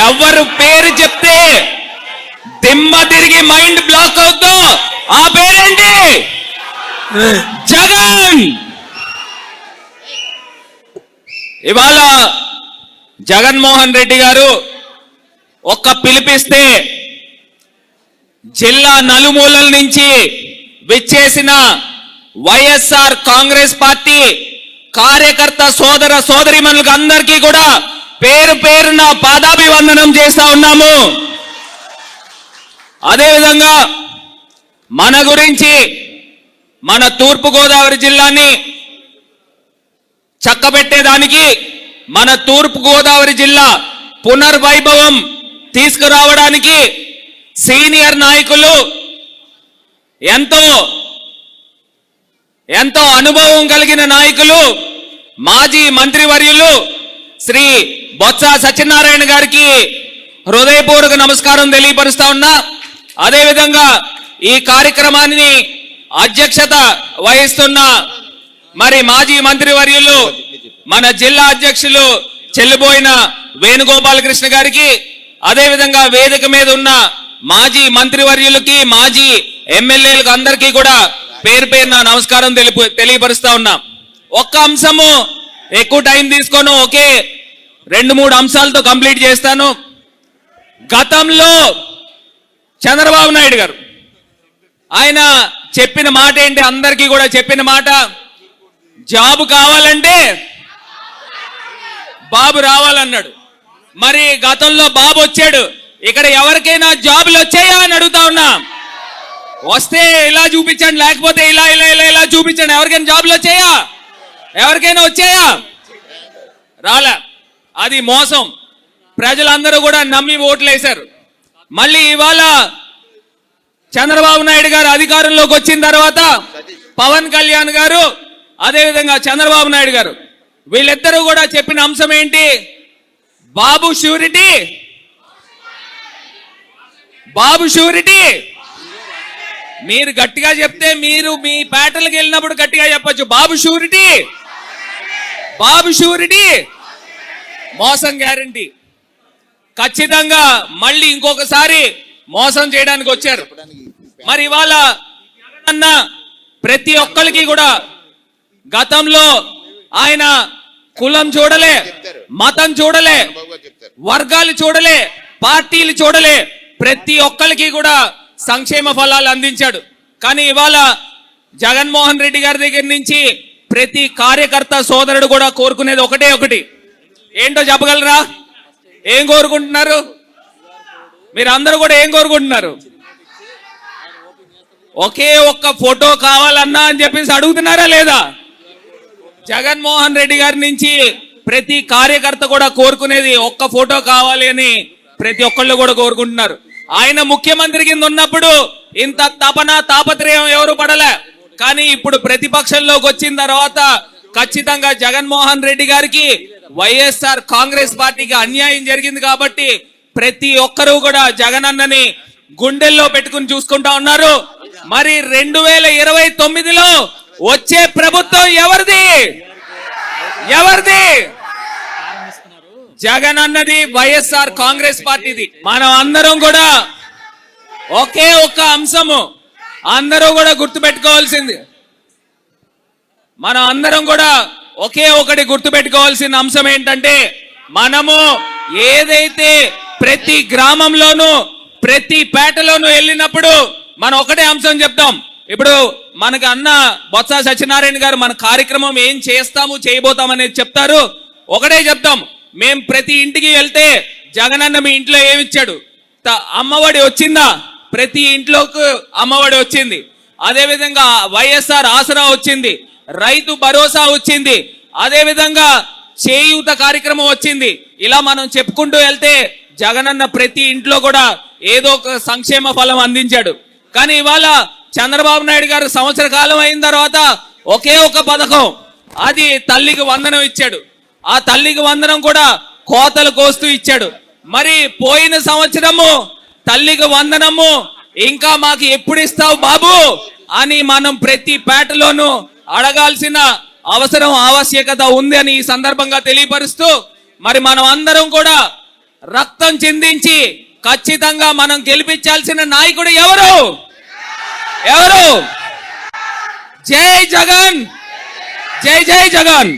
ఎవరు పేరు చెప్తే దిమ్మ తిరిగి మైండ్ బ్లాక్ అవుతో ఆ పేరేంటి? జగన్. ఇవాళ జగన్మోహన్ రెడ్డి గారు ఒక్క పిలిపిస్తే జిల్లా నలుమూలల నుంచి విచ్చేసిన వైఎస్ఆర్ కాంగ్రెస్ పార్టీ కార్యకర్త సోదర సోదరిమణులకు అందరికీ కూడా పేరు పేరున పాదాభివందనం చేస్తా ఉన్నాము. అదేవిధంగా మన గురించి మన తూర్పుగోదావరి జిల్లాని చక్కబెట్టేదానికి మన తూర్పుగోదావరి జిల్లా పునర్వైభవం తీసుకురావడానికి సీనియర్ నాయకులు ఎంతో అనుభవం కలిగిన నాయకులు మాజీ మంత్రివర్యులు శ్రీ బొత్స సత్యనారాయణ గారికి హృదయపూర్వక నమస్కారం తెలియపరుస్తా ఉన్నా. అదేవిధంగా ఈ కార్యక్రమాన్ని అధ్యక్షత వహిస్తున్న మరి మాజీ మంత్రివర్యులు మన జిల్లా అధ్యక్షులు చెల్లిపోయిన వేణుగోపాలకృష్ణ గారికి, అదేవిధంగా వేదిక మీద ఉన్న మాజీ మంత్రివర్యులకి మాజీ ఎమ్మెల్యేలకు అందరికీ కూడా పేరు పేరున నమస్కారం తెలియపరుస్తా ఉన్నా. ఒక్క అంశము ఎక్కువ టైం తీసుకోను, ఒకే 2-3 అంశాలతో కంప్లీట్ చేస్తాను. గతంలో చంద్రబాబు నాయుడు గారు ఆయన చెప్పిన మాట ఏంటి? అందరికీ కూడా చెప్పిన మాట, జాబ్ కావాలంటే బాబు రావాలన్నాడు. మరి గతంలో బాబు వచ్చాడు, ఇక్కడ ఎవరికైనా జాబులు వచ్చాయా అని అడుగుతా ఉన్నా. వస్తే ఇలా చూపించండి, లేకపోతే ఇలా ఇలా ఇలా ఇలా చూపించండి. ఎవరికైనా జాబులు వచ్చాయా? ఎవరికైనా వచ్చాయా? రాలే. అది మోసం. ప్రజలందరూ కూడా నమ్మి ఓట్లు వేశారు. మళ్ళీ ఇవాళ చంద్రబాబు నాయుడు గారు అధికారంలోకి వచ్చిన తర్వాత పవన్ కళ్యాణ్ గారు అదేవిధంగా చంద్రబాబు నాయుడు గారు వీళ్ళిద్దరూ కూడా చెప్పిన అంశం ఏంటి? బాబు షూరిటీ, బాబు షూరిటీ. మీరు గట్టిగా చెప్తే మీరు మీ పేటలకు వెళ్ళినప్పుడు గట్టిగా చెప్పొచ్చు, బాబు షూరిటీ, బాబు షూరిటీ. మోసం గ్యారంటీ. ఖచ్చితంగా మళ్ళీ ఇంకొకసారి మోసం చేయడానికి వచ్చారు. మరి ఇవాళ అన్న ప్రతి ఒక్కరికి కూడా గతంలో ఆయన కులం చూడలే, మతం చూడలే, వర్గాలు చూడలే, పార్టీలు చూడలే, ప్రతి ఒక్కరికి కూడా సంక్షేమ ఫలాలు అందించాడు. కానీ ఇవాళ జగన్మోహన్ రెడ్డి గారి దగ్గర నుంచి ప్రతి కార్యకర్త సోదరుడు కూడా కోరుకునేది ఒకటి. ఏంటో చెప్పగలరా? ఏం కోరుకుంటున్నారు? మీరు అందరూ కూడా ఏం కోరుకుంటున్నారు? ఒకే ఒక్క ఫోటో కావాలన్నా అని చెప్పేసి అడుగుతున్నారా లేదా? జగన్మోహన్ రెడ్డి గారి నుంచి ప్రతి కార్యకర్త కూడా కోరుకునేది ఒక్క ఫోటో కావాలి అని ప్రతి ఒక్కళ్ళు కూడా కోరుకుంటున్నారు. ఆయన ముఖ్యమంత్రి కింద ఉన్నప్పుడు ఇంత తాపత్రయం ఎవరు పడలే. కానీ ఇప్పుడు ప్రతిపక్షంలోకి వచ్చిన తర్వాత ఖచ్చితంగా జగన్మోహన్ రెడ్డి గారికి వైఎస్ఆర్ కాంగ్రెస్ పార్టీకి అన్యాయం జరిగింది కాబట్టి ప్రతి ఒక్కరూ కూడా జగనన్నని గుండెల్లో పెట్టుకుని చూసుకుంటా ఉన్నారు. మరి 2029లో వచ్చే ప్రభుత్వం ఎవరిది? జగన్ అన్నది, వైఎస్ఆర్ కాంగ్రెస్ పార్టీది. మనం అందరం కూడా ఒకే ఒక్క అంశము అందరూ కూడా గుర్తుపెట్టుకోవాల్సింది, మనం అందరం కూడా ఒకే ఒకటి గుర్తుపెట్టుకోవాల్సిన అంశం ఏంటంటే, మనము ఏదైతే ప్రతి గ్రామంలోనూ ప్రతి పేటలోనూ వెళ్ళినప్పుడు మనం ఒకటే అంశం చెప్తాం. ఇప్పుడు మనకు అన్న బొత్స సత్యనారాయణ గారు మన కార్యక్రమం ఏం చేస్తాము చేయబోతాం అనేది చెప్తారు. ఒకటే చెప్తాం, మేం ప్రతి ఇంటికి వెళ్తే జగనన్న మీ ఇంట్లో ఏమిచ్చాడు? అమ్మఒడి వచ్చిందా? ప్రతి ఇంట్లోకి అమ్మఒడి వచ్చింది. అదేవిధంగా వైఎస్ఆర్ ఆసరా వచ్చింది, రైతు భరోసా వచ్చింది, అదేవిధంగా చేయూత కార్యక్రమం వచ్చింది. ఇలా మనం చెప్పుకుంటూ వెళ్తే జగనన్న ప్రతి ఇంట్లో కూడా ఏదో ఒక సంక్షేమ ఫలం అందించాడు. కానీ ఇవాళ చంద్రబాబు నాయుడు గారు సంవత్సర కాలం అయిన తర్వాత ఒకే ఒక పథకం, అది తల్లికి వందనం ఇచ్చాడు. ఆ తల్లికి వందనం కూడా కోతలు కోస్తూ ఇచ్చాడు. మరి పోయిన సంవత్సరము తల్లికి వందనము ఇంకా మాకు ఎప్పుడు ఇస్తావు బాబు అని మనం ప్రతి పేటలోనూ అడగాల్సిన అవసరం ఆవశ్యకత ఉంది అని ఈ సందర్భంగా తెలియపరుస్తూ, మరి మనం అందరం కూడా రక్తం చిందించి ఖచ్చితంగా మనం గెలిపించాల్సిన నాయకుడు ఎవరు? ఎవరు? జై జగన్, జై జై జగన్.